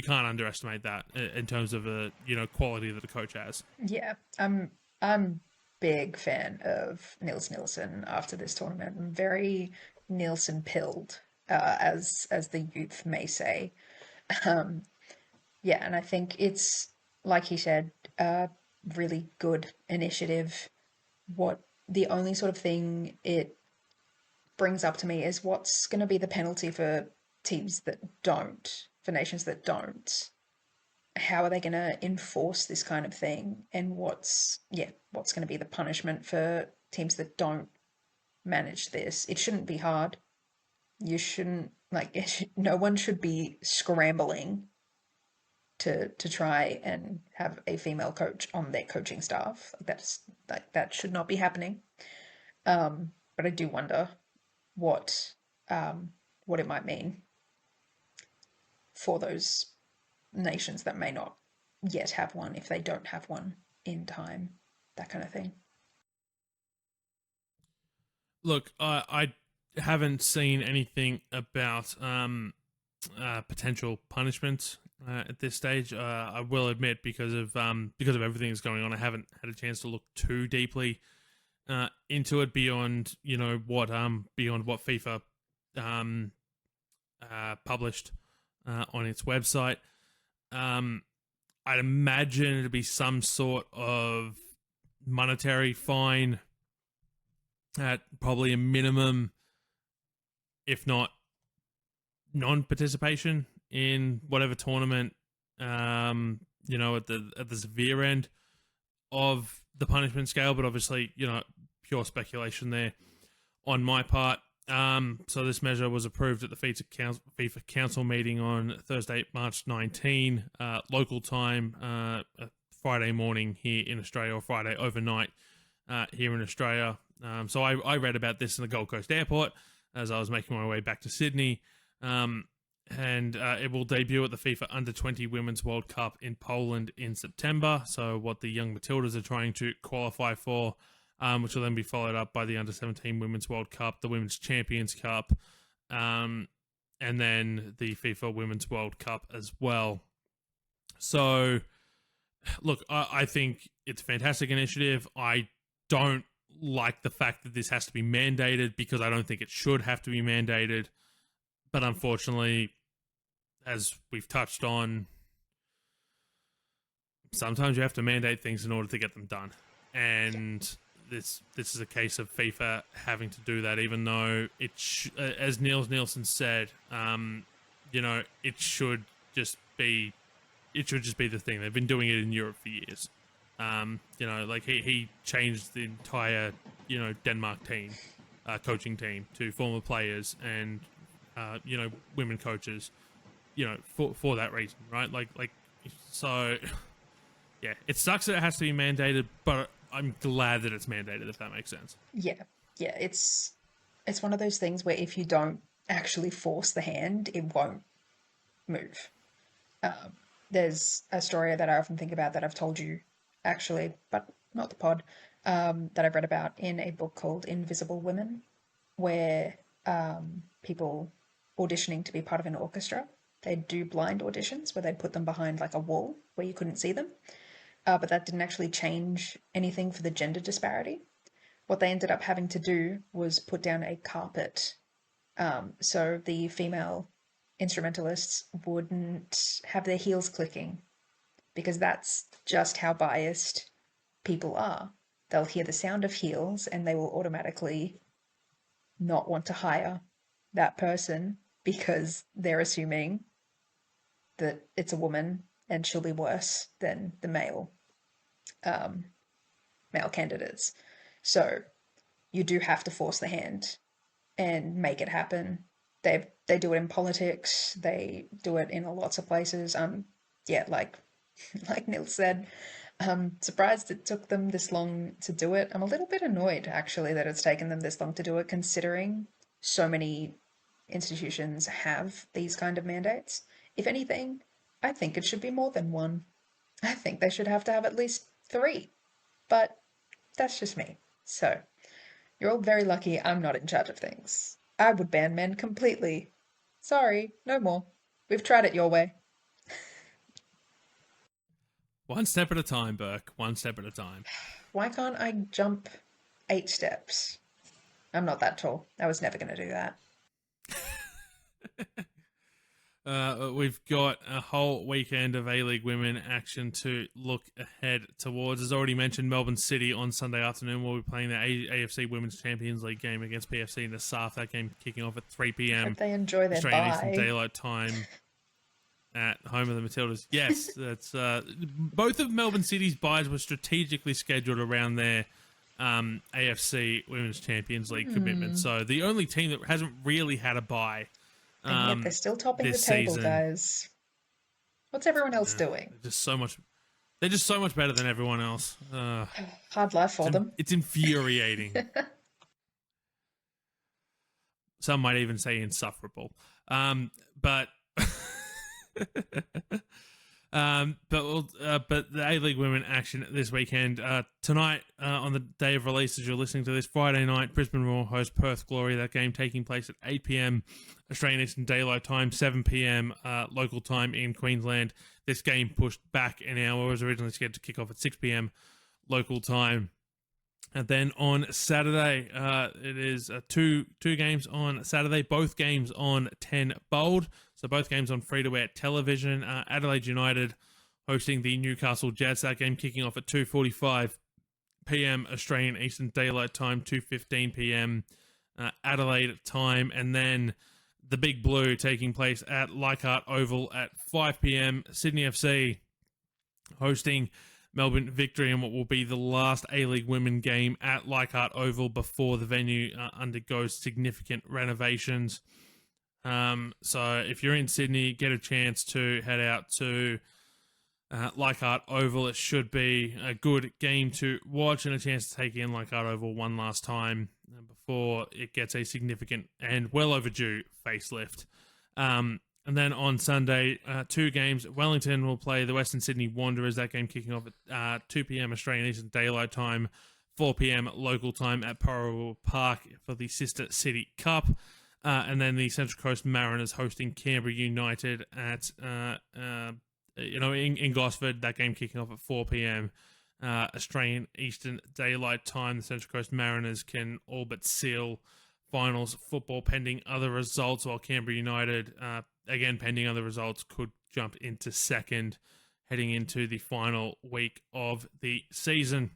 can't underestimate that in terms of a, quality that a coach has. Yeah, I'm big fan of Niels Nielsen after this tournament. I'm very Nielsen-pilled, as the youth may say. And I think it's, like he said, a really good initiative. What the only sort of thing it brings up to me is what's going to be the penalty for teams that don't, for nations that don't. How are they going to enforce this kind of thing? And what's going to be the punishment for teams that don't manage this? It shouldn't be hard. You shouldn't, no one should be scrambling to try and have a female coach on their coaching staff. That should not be happening. But I do wonder what it might mean for those nations that may not yet have one, if they don't have one in time, that kind of thing. Look, I haven't seen anything about potential punishments at this stage. I will admit, because of everything that's going on, I haven't had a chance to look too deeply into it beyond what FIFA published on its website. I'd imagine it'd be some sort of monetary fine at probably a minimum, if not non-participation in whatever tournament, at the severe end of the punishment scale, but obviously, pure speculation there on my part. So this measure was approved at the FIFA Council meeting on Thursday, March 19, local time, Friday morning here in Australia, or Friday overnight here in Australia. So I read about this in the Gold Coast airport as I was making my way back to Sydney. and it will debut at the FIFA Under-20 Women's World Cup in Poland in September. So what the Young Matildas are trying to qualify for, which will then be followed up by the Under-17 Women's World Cup, the Women's Champions Cup, and then the FIFA Women's World Cup as well. So, look, I think it's a fantastic initiative. I don't like the fact that this has to be mandated because I don't think it should have to be mandated. But unfortunately, as we've touched on, sometimes you have to mandate things in order to get them done. And this is a case of FIFA having to do that, even though it, as Niels Nielsen said, it should just be the thing. They've been doing it in Europe for years. He changed the entire, Denmark team, coaching team to former players and, women coaches, for that reason, right? So, yeah, it sucks that it has to be mandated, but I'm glad that it's mandated, if that makes sense. Yeah, it's one of those things where if you don't actually force the hand, it won't move. There's a story that I often think about that I've told you, actually, but not the pod, that I've read about in a book called Invisible Women, where people auditioning to be part of an orchestra, they'd do blind auditions where they'd put them behind like a wall where you couldn't see them. But that didn't actually change anything for the gender disparity. What they ended up having to do was put down a carpet. So the female instrumentalists wouldn't have their heels clicking, because that's just how biased people are. They'll hear the sound of heels and they will automatically not want to hire that person because they're assuming that it's a woman and she'll be worse than the male candidates. So you do have to force the hand and make it happen. They do it in politics. They do it in lots of places. Like Neil said, I'm surprised it took them this long to do it. I'm a little bit annoyed, actually, that it's taken them this long to do it, considering so many institutions have these kind of mandates. If anything, I think it should be more than one. I think they should have to have at least 3. But that's just me. So, you're all very lucky I'm not in charge of things. I would ban men completely. Sorry, no more. We've tried it your way. One step at a time, Burke. One step at a time. Why can't I jump 8 steps? I'm not that tall. I was never going to do that. We've got a whole weekend of A-League women action to look ahead towards. As already mentioned, Melbourne City on Sunday afternoon will be playing the AFC Women's Champions League game against PFC in the SAF. That game kicking off at 3 p.m. Hope they enjoy their Australian bye. Eastern Daylight Time at home of the Matildas. Yes, that's both of Melbourne City's byes were strategically scheduled around their AFC Women's Champions League commitment. So the only team that hasn't really had a bye. And yet they're still topping the table, season, guys. What's everyone else doing? They're just so much better than everyone else. Hard life for them. It's infuriating. Some might even say insufferable. But the A-League women action this weekend. Tonight, on the day of release, as you're listening to this, Friday night, Brisbane Roar host Perth Glory. That game taking place at 8 p.m. Australian Eastern Daylight Time, 7 p.m. Local time in Queensland. This game pushed back an hour. It was originally scheduled to kick off at 6 p.m. local time. And then on Saturday, it is two games on Saturday, both games on 10 Bold. So both games on free-to-air television. Adelaide United hosting the Newcastle Jets. That game kicking off at 2:45 p.m. Australian Eastern Daylight Time, 2:15 p.m. Adelaide time. And then the Big Blue taking place at Leichhardt Oval at 5 p.m. Sydney FC hosting Melbourne Victory in what will be the last A-League women game at Leichhardt Oval before the venue undergoes significant renovations. So if you're in Sydney, get a chance to head out to Leichhardt Oval. It should be a good game to watch and a chance to take in Leichhardt Oval one last time before it gets a significant and well overdue facelift. And then on Sunday, 2 games. Wellington will play the Western Sydney Wanderers. That game kicking off at 2 p.m. Australian Eastern Daylight Time, 4 p.m. local time at Parrawal Park for the Sister City Cup. And then the Central Coast Mariners hosting Canberra United at in Gosford. That game kicking off at 4 p.m. Australian Eastern Daylight Time. The Central Coast Mariners can all but seal finals football pending other results, while Canberra United, again pending other results, could jump into second heading into the final week of the season.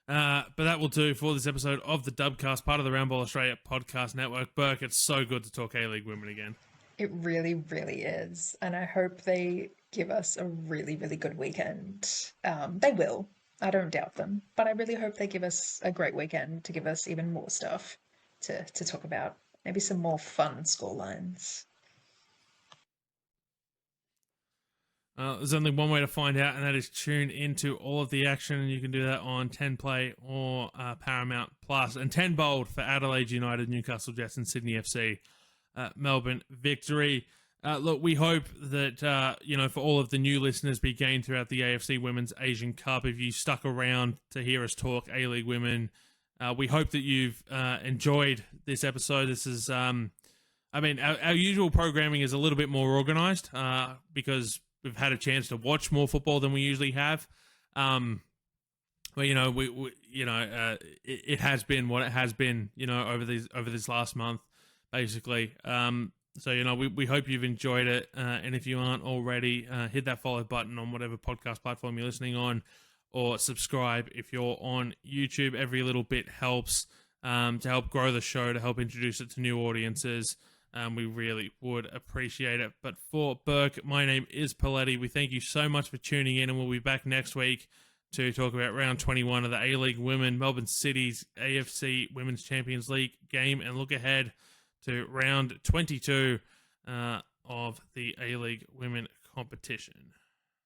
But that will do for this episode of the Dubcast, part of the Round Ball Australia podcast network. Burke, it's so good to talk A-League women again. It really, really is. And I hope they give us a really, really good weekend. They will. I don't doubt them. But I really hope they give us a great weekend to give us even more stuff to talk about. Maybe some more fun scorelines. There's only one way to find out, and that is tune into all of the action. And you can do that on 10 Play or Paramount Plus. And 10 Bold for Adelaide United, Newcastle Jets, and Sydney FC. Melbourne Victory. Look, we hope that, for all of the new listeners we gained throughout the AFC Women's Asian Cup, if you stuck around to hear us talk A-League Women, we hope that you've enjoyed this episode. This is, our usual programming is a little bit more organised because we've had a chance to watch more football than we usually have. It has been what it has been, over this last month, basically. We hope you've enjoyed it. And if you aren't already, hit that follow button on whatever podcast platform you're listening on, or subscribe if you're on YouTube. Every little bit helps to help grow the show, to help introduce it to new audiences. We really would appreciate it. But for Burke, my name is Poletti. We thank you so much for tuning in, and we'll be back next week to talk about round 21 of the A-League Women, Melbourne City's AFC Women's Champions League game, and look ahead to round 22 of the A-League Women competition.